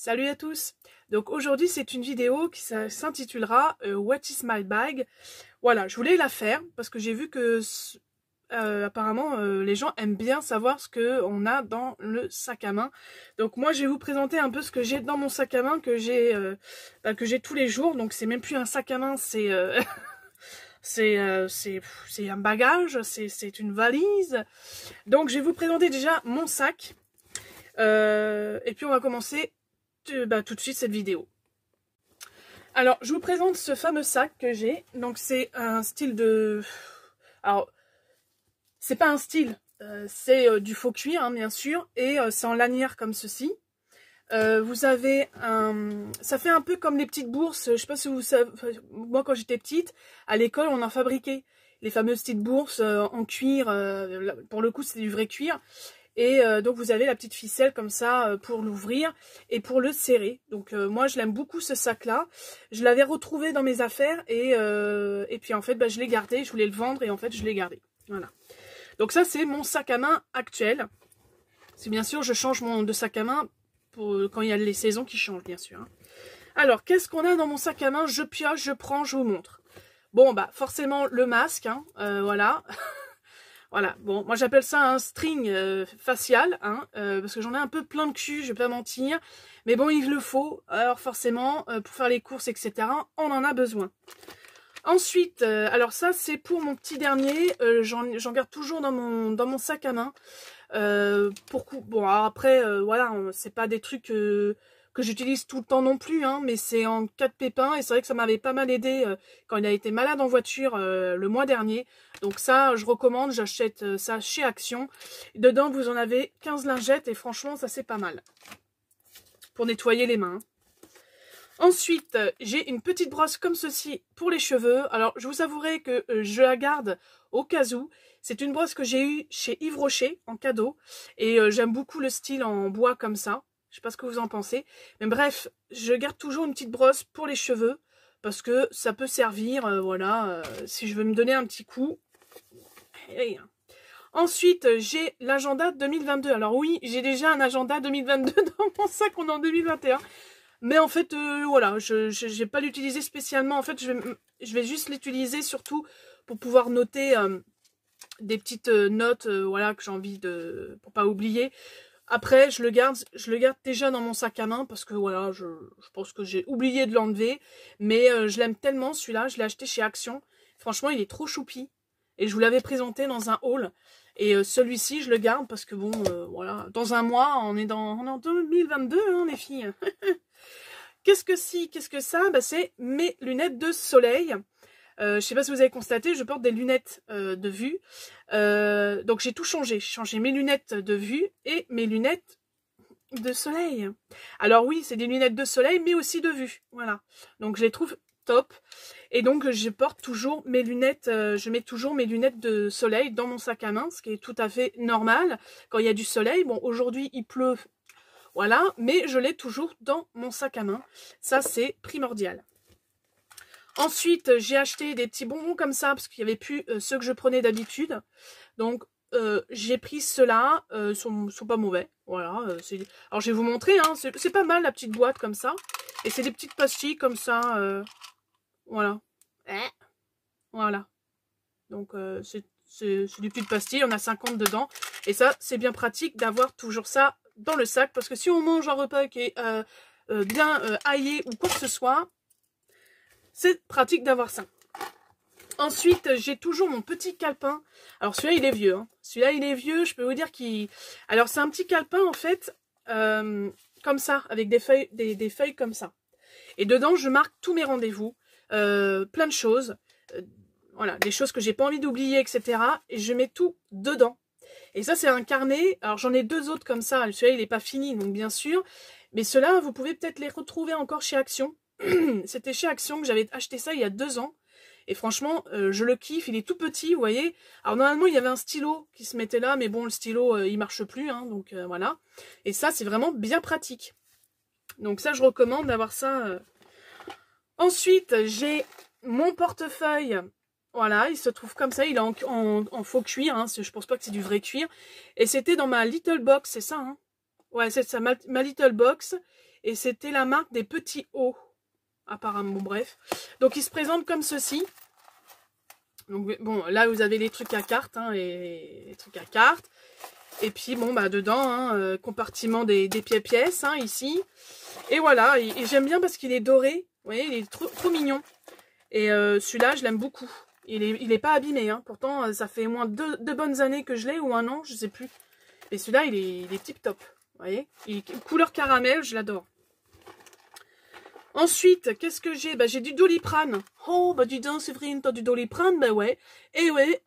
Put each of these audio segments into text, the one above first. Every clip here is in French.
Salut à tous. Donc aujourd'hui c'est une vidéo qui s'intitulera What is my bag. Voilà, je voulais la faire parce que j'ai vu que apparemment les gens aiment bien savoir ce que on a dans le sac à main. Donc moi je vais vous présenter un peu ce que j'ai dans mon sac à main que j'ai tous les jours. Donc c'est même plus un sac à main, c'est c'est un bagage, c'est une valise. Donc je vais vous présenter déjà mon sac. Et puis on va commencer tout de suite cette vidéo. Alors je vous présente ce fameux sac que j'ai. Donc c'est un style de... Alors c'est pas un style, c'est du faux cuir hein, bien sûr. Et c'est en lanière comme ceci. Vous avez un... Ça fait un peu comme les petites bourses. Je sais pas si vous savez... Moi quand j'étais petite, à l'école on en fabriquait. Les fameuses petites bourses en cuir. Pour le coup c'est du vrai cuir. Et donc vous avez la petite ficelle comme ça pour l'ouvrir et pour le serrer. Donc moi je l'aime beaucoup ce sac là. Je l'avais retrouvé dans mes affaires et puis en fait je l'ai gardé. Je voulais le vendre et en fait je l'ai gardé. Voilà. Donc ça c'est mon sac à main actuel. C'est bien sûr je change de sac à main pour quand il y a les saisons qui changent bien sûr. Hein. Alors qu'est-ce qu'on a dans mon sac à main? Je pioche, je prends, je vous montre. Bon bah forcément le masque, hein, voilà. Voilà, bon, moi j'appelle ça un string facial, hein, parce que j'en ai un peu plein de cul, je vais pas mentir. Mais bon, il le faut, alors forcément, pour faire les courses, etc., on en a besoin. Ensuite, alors ça c'est pour mon petit dernier, j'en garde toujours dans mon sac à main. Bon, alors après, voilà, c'est pas des trucs... que j'utilise tout le temps non plus, hein, mais c'est en cas de pépin, et c'est vrai que ça m'avait pas mal aidé quand il a été malade en voiture le mois dernier. Donc ça, je recommande, j'achète ça chez Action. Dedans, vous en avez 15 lingettes, et franchement, ça c'est pas mal. Pour nettoyer les mains. Ensuite, j'ai une petite brosse comme ceci pour les cheveux. Alors, je vous avouerai que je la garde au cas où. C'est une brosse que j'ai eue chez Yves Rocher en cadeau, et j'aime beaucoup le style en bois comme ça. Je sais pas ce que vous en pensez. Mais bref, je garde toujours une petite brosse pour les cheveux. Parce que ça peut servir, voilà, si je veux me donner un petit coup. Et ensuite, j'ai l'agenda 2022. Alors oui, j'ai déjà un agenda 2022 dans mon sac, on est en 2021. Mais en fait, voilà, je vais pas l'utiliser spécialement. En fait, je vais juste l'utiliser surtout pour pouvoir noter des petites notes, voilà, que j'ai envie de... pour pas oublier. Après, je le garde déjà dans mon sac à main parce que voilà, je pense que j'ai oublié de l'enlever. Mais je l'aime tellement celui-là, je l'ai acheté chez Action. Franchement, il est trop choupi. Et je vous l'avais présenté dans un haul. Et celui-ci, je le garde parce que bon, voilà, dans un mois, on est en 2022, hein, les filles. Qu'est-ce que si, qu'est-ce que ça? Bah, c'est mes lunettes de soleil. Je sais pas si vous avez constaté, je porte des lunettes de vue. Donc j'ai tout changé. J'ai changé mes lunettes de vue et mes lunettes de soleil. Alors oui, c'est des lunettes de soleil, mais aussi de vue. Voilà. Donc je les trouve top. Et donc je porte toujours mes lunettes, je mets toujours mes lunettes de soleil dans mon sac à main, ce qui est tout à fait normal quand il y a du soleil. Bon, aujourd'hui il pleut, voilà, mais je l'ai toujours dans mon sac à main. Ça c'est primordial. Ensuite, j'ai acheté des petits bonbons comme ça, parce qu'il n'y avait plus ceux que je prenais d'habitude. Donc, j'ai pris ceux-là, sont pas mauvais. Voilà. Alors, je vais vous montrer, hein, c'est pas mal la petite boîte comme ça. Et c'est des petites pastilles comme ça. Voilà. Voilà. Donc, c'est des petites pastilles, on a 50 dedans. Et ça, c'est bien pratique d'avoir toujours ça dans le sac. Parce que si on mange un repas qui est bien aillé ou quoi que ce soit... c'est pratique d'avoir ça. Ensuite, j'ai toujours mon petit calepin. Alors, celui-là, il est vieux. Hein. Celui-là, il est vieux. Je peux vous dire qu'il... Alors, c'est un petit calepin, en fait, comme ça, avec des feuilles, des feuilles comme ça. Et dedans, je marque tous mes rendez-vous. Plein de choses. Voilà, des choses que j'ai pas envie d'oublier, etc. Et je mets tout dedans. Et ça, c'est un carnet. Alors, j'en ai deux autres comme ça. Celui-là, il n'est pas fini, donc bien sûr. Mais ceux-là, vous pouvez peut-être les retrouver encore chez Action. C'était chez Action que j'avais acheté ça il y a 2 ans. Et franchement, je le kiffe. Il est tout petit, vous voyez. Alors normalement, il y avait un stylo qui se mettait là. Mais bon, le stylo, il marche plus. Hein, donc voilà. Et ça, c'est vraiment bien pratique. Donc ça, je recommande d'avoir ça. Ensuite, j'ai mon portefeuille. Voilà, il se trouve comme ça. Il est en faux cuir. Hein, je pense pas que c'est du vrai cuir. Et c'était dans ma little box, c'est ça. Hein, ouais, c'est ça, ma little box. Et c'était la marque des petits hauts. Apparemment, bon, bref. Donc, il se présente comme ceci. Donc, bon, là, vous avez les trucs à cartes, hein, et les trucs à cartes. Et puis, bon, bah, dedans, hein, compartiment des pièces, hein, ici. Et voilà, et j'aime bien parce qu'il est doré. Vous voyez, il est trop mignon. Et celui-là, je l'aime beaucoup. Il est pas abîmé, hein. Pourtant, ça fait au moins deux bonnes années que je l'ai, ou un an, je sais plus. Et celui-là, il est tip top. Vous voyez, couleur caramel, je l'adore. Ensuite, qu'est-ce que j'ai? Bah, j'ai du Doliprane. Oh, bah dis donc, Séverine, t'as du Doliprane? Bah ouais. Et ouais,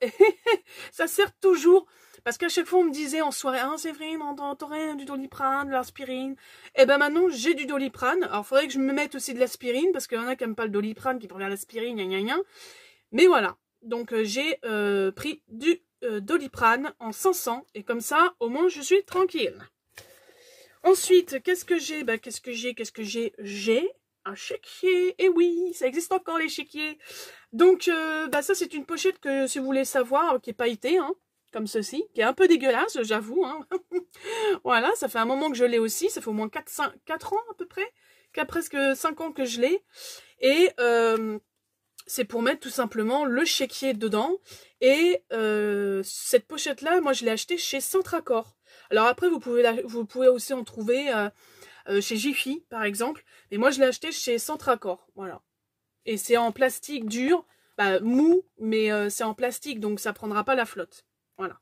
ça sert toujours. Parce qu'à chaque fois, on me disait en soirée, ah Séverine, t'aurais du Doliprane, de l'aspirine. Et ben maintenant, j'ai du Doliprane. Alors, il faudrait que je me mette aussi de l'aspirine, parce qu'il y en a qui n'aiment pas le Doliprane, qui préfèrent l'aspirine, gna gna gna. Mais voilà. Donc, j'ai pris du Doliprane en 500. Et comme ça, au moins, je suis tranquille. Ensuite, qu'est-ce que j'ai? Bah, qu'est-ce que j'ai? J'ai un chéquier. Et oui, ça existe encore les chéquiers. Donc, bah, ça, c'est une pochette que, si vous voulez savoir, qui est pailletée, hein, comme ceci, qui est un peu dégueulasse, j'avoue. Hein. Voilà, ça fait un moment que je l'ai aussi. Ça fait au moins 4 ans à peu près. Presque 5 ans que je l'ai. Et c'est pour mettre tout simplement le chéquier dedans. Et cette pochette-là, moi, je l'ai achetée chez Centracor. Alors après, vous pouvez aussi en trouver chez Jiffy, par exemple. Mais moi, je l'ai acheté chez Centracor. Voilà. Et c'est en plastique dur, bah, mou, mais c'est en plastique, donc ça prendra pas la flotte. Voilà.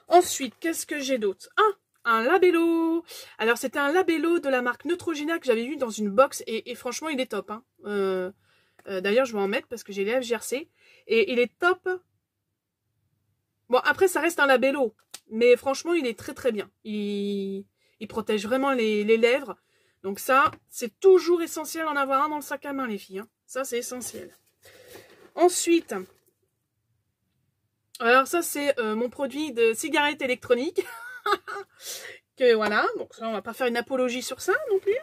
Ensuite, qu'est-ce que j'ai d'autre? Ah, un labello. Alors, c'était un labello de la marque Neutrogena que j'avais vu dans une box, et franchement, il est top. Hein. D'ailleurs, je vais en mettre parce que j'ai les FGRC. Et il est top. Bon, après, ça reste un labello. Mais franchement, il est très très bien. Il protège vraiment les lèvres. Donc ça, c'est toujours essentiel d'en avoir un dans le sac à main, les filles. Hein. Ça, c'est essentiel. Ensuite, alors ça, c'est mon produit de cigarette électronique. Que voilà, donc ça, on va pas faire une apologie sur ça non plus.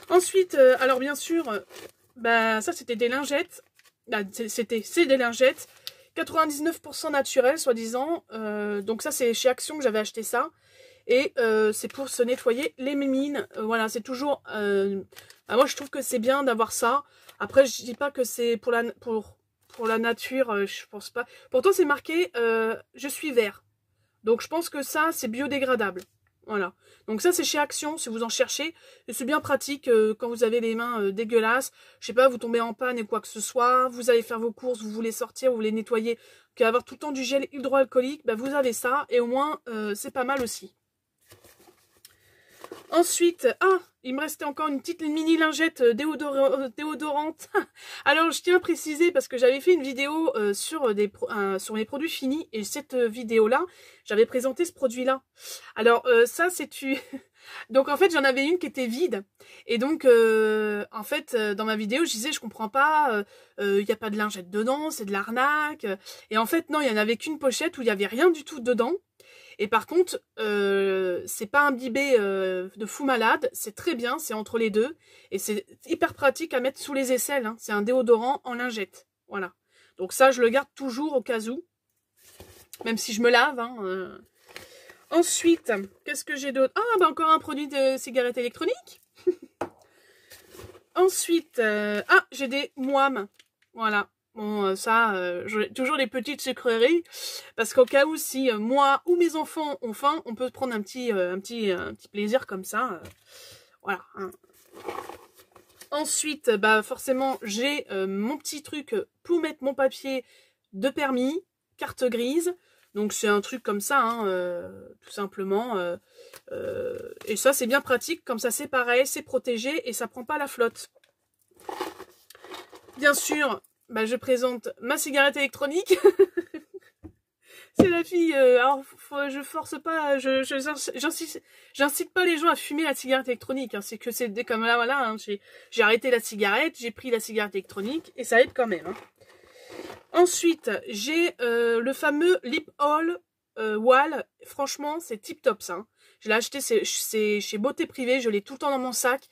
Ensuite, alors bien sûr, bah, ça, c'était des lingettes. Bah, c'est des lingettes. 99% naturel, soi-disant. Donc ça, c'est chez Action que j'avais acheté ça. Et c'est pour se nettoyer les mémines. Voilà, c'est toujours... bah, moi, je trouve que c'est bien d'avoir ça. Après, je dis pas que c'est pour la nature, je pense pas. Pourtant, c'est marqué je suis vert. Donc, je pense que ça, c'est biodégradable. Voilà. Donc ça, c'est chez Action, si vous en cherchez. Et c'est bien pratique quand vous avez les mains dégueulasses. Je sais pas, vous tombez en panne et quoi que ce soit. Vous allez faire vos courses, vous voulez sortir, vous voulez nettoyer. Qu'avoir tout le temps du gel hydroalcoolique, bah, vous avez ça. Et au moins, c'est pas mal aussi. Ensuite, il me restait encore une petite mini lingette déodorante. Alors, je tiens à préciser, parce que j'avais fait une vidéo sur les produits finis, et cette vidéo-là, j'avais présenté ce produit-là. Alors, ça, c'est... Donc, en fait, j'en avais une qui était vide. Et donc, en fait, dans ma vidéo, je disais, je comprends pas, il n'y a pas de lingette dedans, c'est de l'arnaque. Et en fait, non, il n'y en avait qu'une pochette où il n'y avait rien du tout dedans. Et par contre, c'est pas imbibé de fou malade, c'est très bien, c'est entre les deux. Et c'est hyper pratique à mettre sous les aisselles, hein. C'est un déodorant en lingette. Voilà. Donc ça, je le garde toujours au cas où. Même si je me lave. Hein, Ensuite, qu'est-ce que j'ai d'autre? Ah, bah encore un produit de cigarette électronique. Ensuite, j'ai des Mouam. Voilà. Bon, ça, j'ai toujours les petites sucreries, parce qu'au cas où, si moi ou mes enfants ont faim, on peut se prendre un petit plaisir comme ça. Voilà. Hein. Ensuite, bah forcément, j'ai mon petit truc pour mettre mon papier de permis, carte grise. Donc c'est un truc comme ça, hein, tout simplement. Et ça, c'est bien pratique, comme ça c'est pareil, c'est protégé et ça prend pas la flotte. Bien sûr, bah, je présente ma cigarette électronique. C'est la fille, alors je force pas, j'incite pas les gens à fumer la cigarette électronique. Hein, c'est que c'est comme là, voilà, hein, j'ai arrêté la cigarette, j'ai pris la cigarette électronique et ça aide quand même. Hein. Ensuite, j'ai le fameux Lip Oil Wall. Franchement, c'est tip top ça. Hein. Je l'ai acheté, c'est chez Beauté Privée, je l'ai tout le temps dans mon sac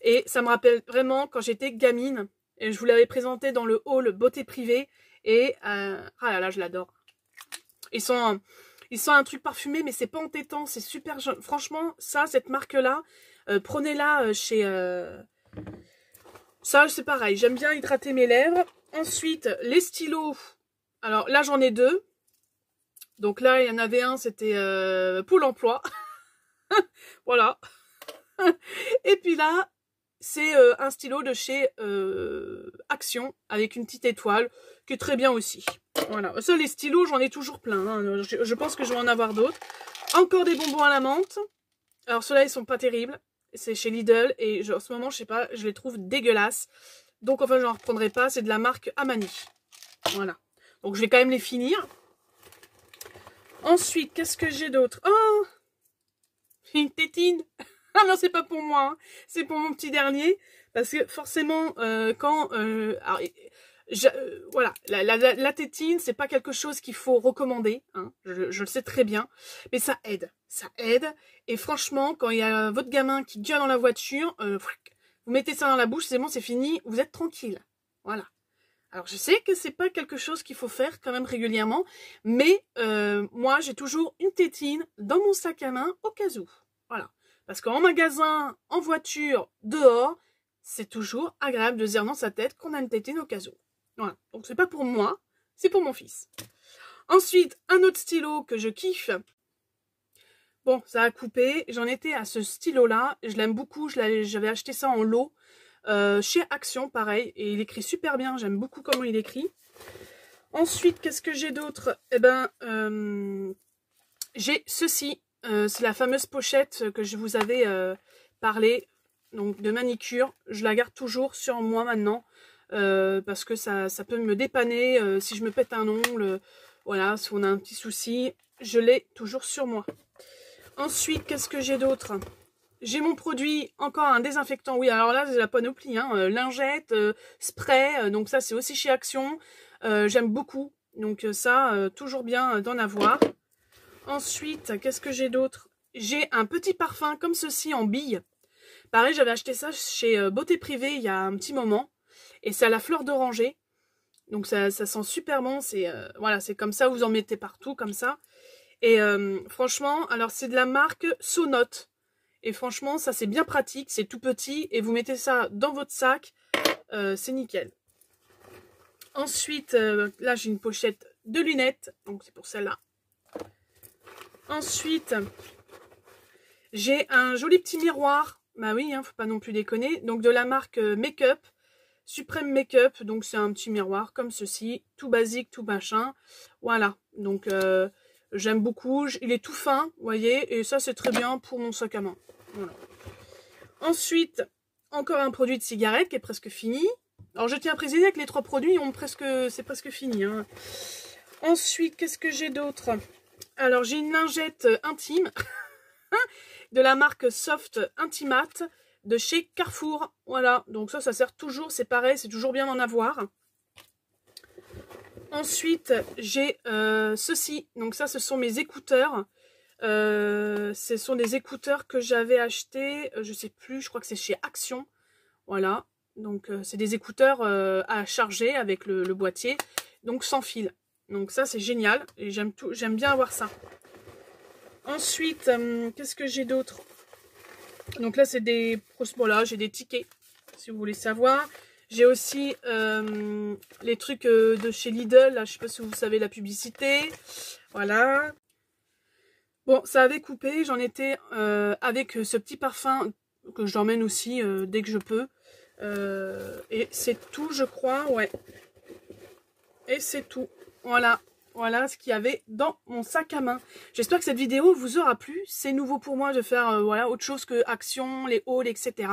et ça me rappelle vraiment quand j'étais gamine. Et je vous l'avais présenté dans le haul Beauté Privée. Et ah là là, je l'adore. Ils sont un truc parfumé, mais c'est pas entêtant. C'est super. Franchement, ça, cette marque-là, prenez-la chez... Ça, c'est pareil, j'aime bien hydrater mes lèvres. Ensuite, les stylos. Alors là, j'en ai deux. Donc là, il y en avait un, c'était Pôle emploi. Voilà. Et puis là, c'est un stylo de chez Action, avec une petite étoile, qui est très bien aussi. Voilà. Ça, les stylos, j'en ai toujours plein. Hein. Je pense que je vais en avoir d'autres. Encore des bonbons à la menthe. Alors ceux-là, ils sont pas terribles. C'est chez Lidl. Et en ce moment, je sais pas, je les trouve dégueulasses. Donc enfin, j'en reprendrai pas. C'est de la marque Amani. Voilà. Donc je vais quand même les finir. Ensuite, qu'est-ce que j'ai d'autre? Oh, une tétine. Ah non, c'est pas pour moi. Hein. C'est pour mon petit dernier. Parce que forcément, voilà, la tétine, c'est pas quelque chose qu'il faut recommander. Hein. Je le sais très bien. Mais ça aide. Ça aide. Et franchement, quand il y a votre gamin qui gueule dans la voiture, vous mettez ça dans la bouche, c'est bon, c'est fini. Vous êtes tranquille. Voilà. Alors je sais que c'est pas quelque chose qu'il faut faire quand même régulièrement, mais moi j'ai toujours une tétine dans mon sac à main au cas où. Voilà. Parce qu'en magasin, en voiture, dehors, c'est toujours agréable de se dire dans sa tête qu'on a une tétine au cas où. Voilà. Donc c'est pas pour moi, c'est pour mon fils. Ensuite, un autre stylo que je kiffe. Bon, ça a coupé. J'en étais à ce stylo-là. Je l'aime beaucoup. J'avais acheté ça en lot. Chez Action, pareil, et il écrit super bien, j'aime beaucoup comment il écrit. Ensuite, qu'est-ce que j'ai d'autre? Eh ben, j'ai ceci, c'est la fameuse pochette que je vous avais parlé, donc de manicure. Je la garde toujours sur moi maintenant, parce que ça peut me dépanner si je me pète un ongle, voilà, si on a un petit souci, je l'ai toujours sur moi. Ensuite, qu'est-ce que j'ai d'autre? J'ai mon produit, encore un désinfectant. Oui, alors là, c'est la panoplie. Hein, lingette, spray. Donc ça, c'est aussi chez Action. J'aime beaucoup. Donc ça, toujours bien d'en avoir. Ensuite, qu'est-ce que j'ai d'autre? J'ai un petit parfum comme ceci en bille. Pareil, j'avais acheté ça chez Beauté Privée il y a un petit moment. Et c'est à la fleur d'oranger. Donc ça sent super bon. C'est voilà, c'est comme ça, vous en mettez partout, comme ça. Et franchement, alors c'est de la marque Sonote. Et franchement, ça c'est bien pratique, c'est tout petit et vous mettez ça dans votre sac, c'est nickel. Ensuite, là j'ai une pochette de lunettes, donc c'est pour celle-là. Ensuite, j'ai un joli petit miroir, bah oui, hein, faut pas non plus déconner, donc de la marque Make-up, Supreme Make-up, donc c'est un petit miroir comme ceci, tout basique, tout machin, voilà, donc j'aime beaucoup, il est tout fin, vous voyez, et ça c'est très bien pour mon sac à main. Voilà. Ensuite, encore un produit de cigarette qui est presque fini. Alors je tiens à préciser que les trois produits c'est presque fini. Hein. Ensuite, qu'est-ce que j'ai d'autre? Alors j'ai une lingette intime de la marque Soft Intimate de chez Carrefour. Voilà, donc ça sert toujours, c'est pareil, c'est toujours bien d'en avoir. Ensuite, j'ai ceci. Donc ça, ce sont mes écouteurs. Ce sont des écouteurs que j'avais achetés, je sais plus, je crois que c'est chez Action. Voilà, donc c'est des écouteurs à charger avec le boîtier, donc sans fil. Donc ça c'est génial et j'aime bien avoir ça. Ensuite, qu'est-ce que j'ai d'autre? Donc là c'est des... Voilà, j'ai des tickets, si vous voulez savoir. J'ai aussi les trucs de chez Lidl, là, je sais pas si vous savez la publicité. Voilà. Bon, ça avait coupé, j'en étais avec ce petit parfum que j'emmène aussi dès que je peux. Et c'est tout, je crois, ouais. Et c'est tout. Voilà. Voilà ce qu'il y avait dans mon sac à main. J'espère que cette vidéo vous aura plu. C'est nouveau pour moi de faire voilà, autre chose que Action, les hauls, etc.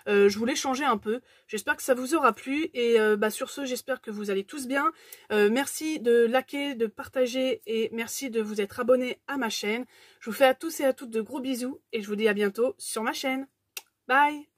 Je voulais changer un peu. J'espère que ça vous aura plu. Et sur ce, j'espère que vous allez tous bien. Merci de liker, de partager et merci de vous être abonnés à ma chaîne. Je vous fais à tous et à toutes de gros bisous et je vous dis à bientôt sur ma chaîne. Bye!